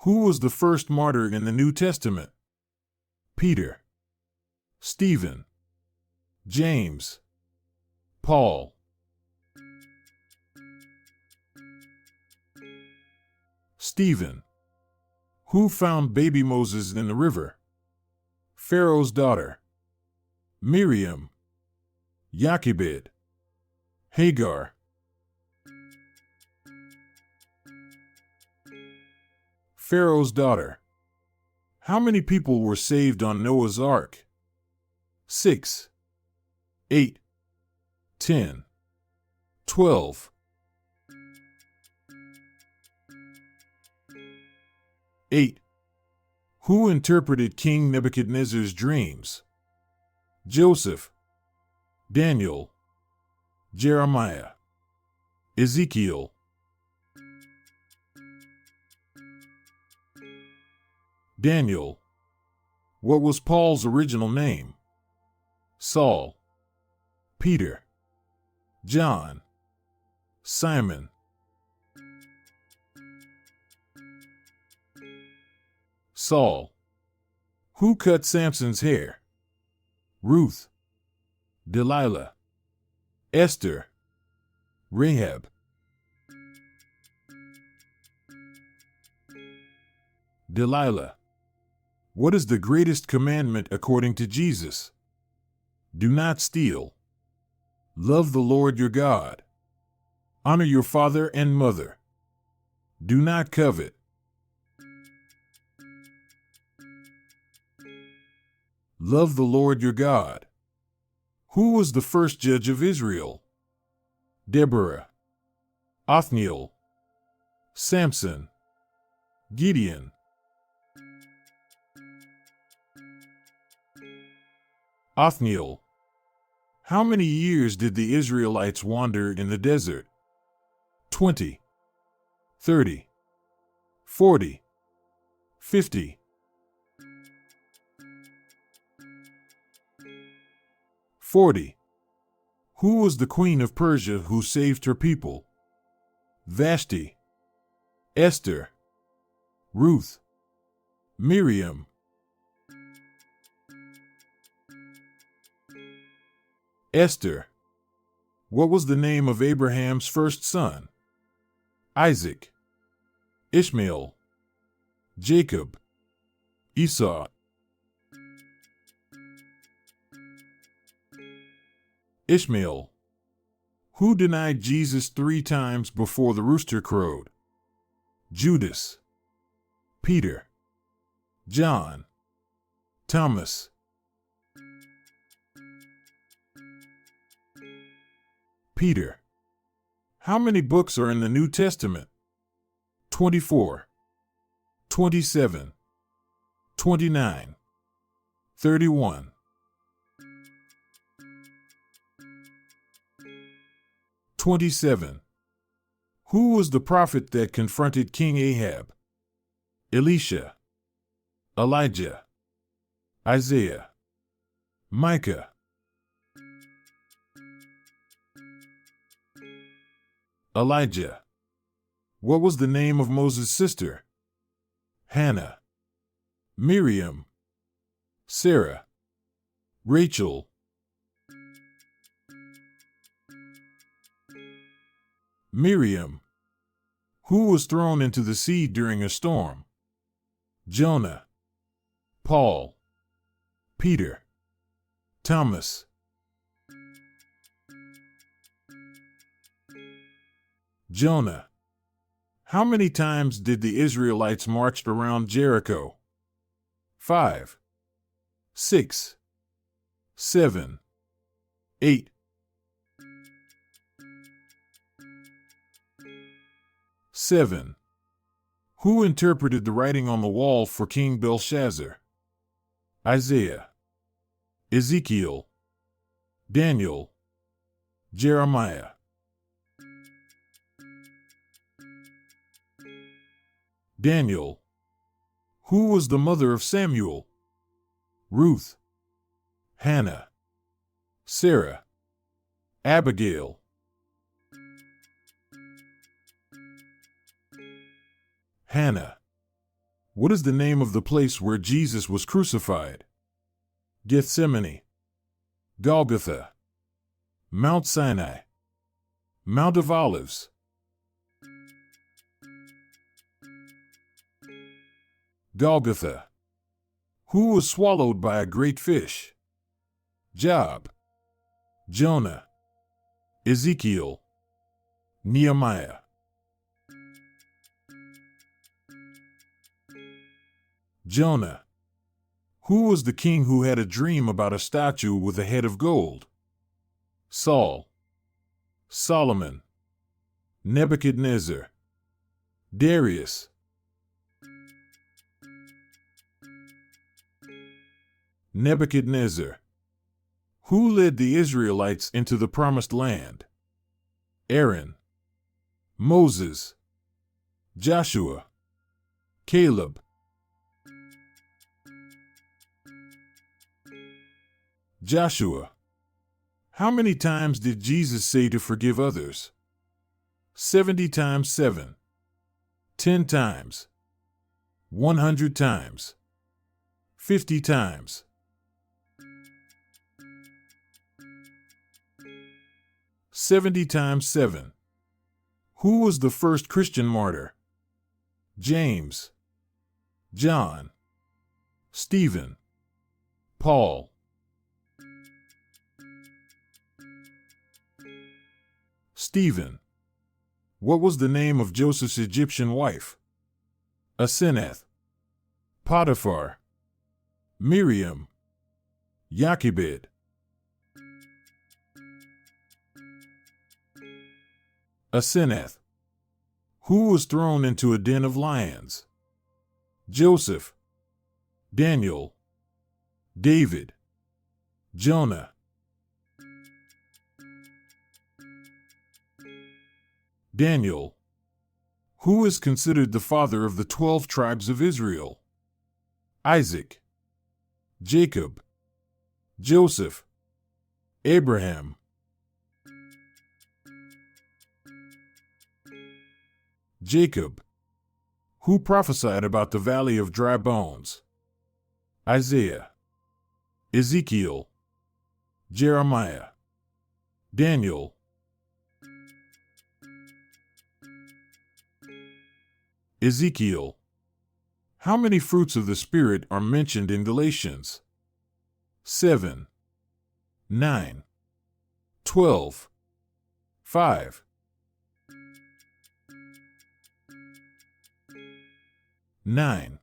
Who was the first martyr in the New Testament? Peter, Stephen, James, Paul. Stephen. Who found baby Moses in the river? Pharaoh's daughter. Miriam, Jochebed, Hagar. Pharaoh's daughter. How many people were saved on Noah's Ark? 6, 8, 10, 12. 8. Who interpreted King Nebuchadnezzar's dreams? Joseph, Daniel, Jeremiah, Ezekiel. Daniel. What was Paul's original name? Saul, Peter, John, Simon. Saul. Who cut Samson's hair? Ruth, Delilah, Esther, Rahab. Delilah. What is the greatest commandment according to Jesus? Do not steal. Love the Lord your God. Honor your father and mother. Do not covet. Love the Lord your God. Who was the first judge of Israel? Deborah, Othniel, Samson, Gideon. Othniel. How many years did the Israelites wander in the desert? 20, 30, 40, 50. 40. Who was the queen of Persia who saved her people? Vashti, Esther, Ruth, Miriam. Esther. What was the name of Abraham's first son? Isaac, Ishmael, Jacob, Esau. Ishmael. Who denied Jesus 3 times before the rooster crowed? Judas, Peter, John, Thomas. Peter. How many books are in the New Testament? 24, 27, 29, 31. 27. Who was the prophet that confronted King Ahab? Elisha, Elijah, Isaiah, Micah. Elijah. What was the name of Moses' sister? Hannah, Miriam, Sarah, Rachel. Miriam. Who was thrown into the sea during a storm? Jonah, Paul, Peter, Thomas. Jonah. How many times did the Israelites march around Jericho? 5, 6, 7, 8. 7. Who interpreted the writing on the wall for King Belshazzar? Isaiah, Ezekiel, Daniel, Jeremiah. Daniel. Who was the mother of Samuel? Ruth, Hannah, Sarah, Abigail. Hannah. What is the name of the place where Jesus was crucified? Gethsemane, Golgotha, Mount Sinai, Mount of Olives. Golgotha. Who was swallowed by a great fish? Job, Jonah, Ezekiel, Nehemiah. Jonah. Who was the king who had a dream about a statue with a head of gold? Saul, Solomon, Nebuchadnezzar, Darius. Nebuchadnezzar. Who led the Israelites into the promised land? Aaron, Moses, Joshua, Caleb. Joshua. How many times did Jesus say to forgive others? 70 times 7. 10 times. 100 times. 50 times. 70 times 7. Who was the first Christian martyr? James, John, Stephen, Paul. Stephen. What was the name of Joseph's Egyptian wife? Asenath, Potiphar, Miriam, Jochebed. Asenath. Who was thrown into a den of lions? Joseph, Daniel, David, Jonah. Daniel. Who is considered the father of the 12 tribes of Israel? Isaac, Jacob, Joseph, Abraham. Jacob. Who prophesied about the valley of dry bones? Isaiah, Ezekiel, Jeremiah, Daniel. Ezekiel. How many fruits of the Spirit are mentioned in Galatians? 7, 9, 12, 5. 9.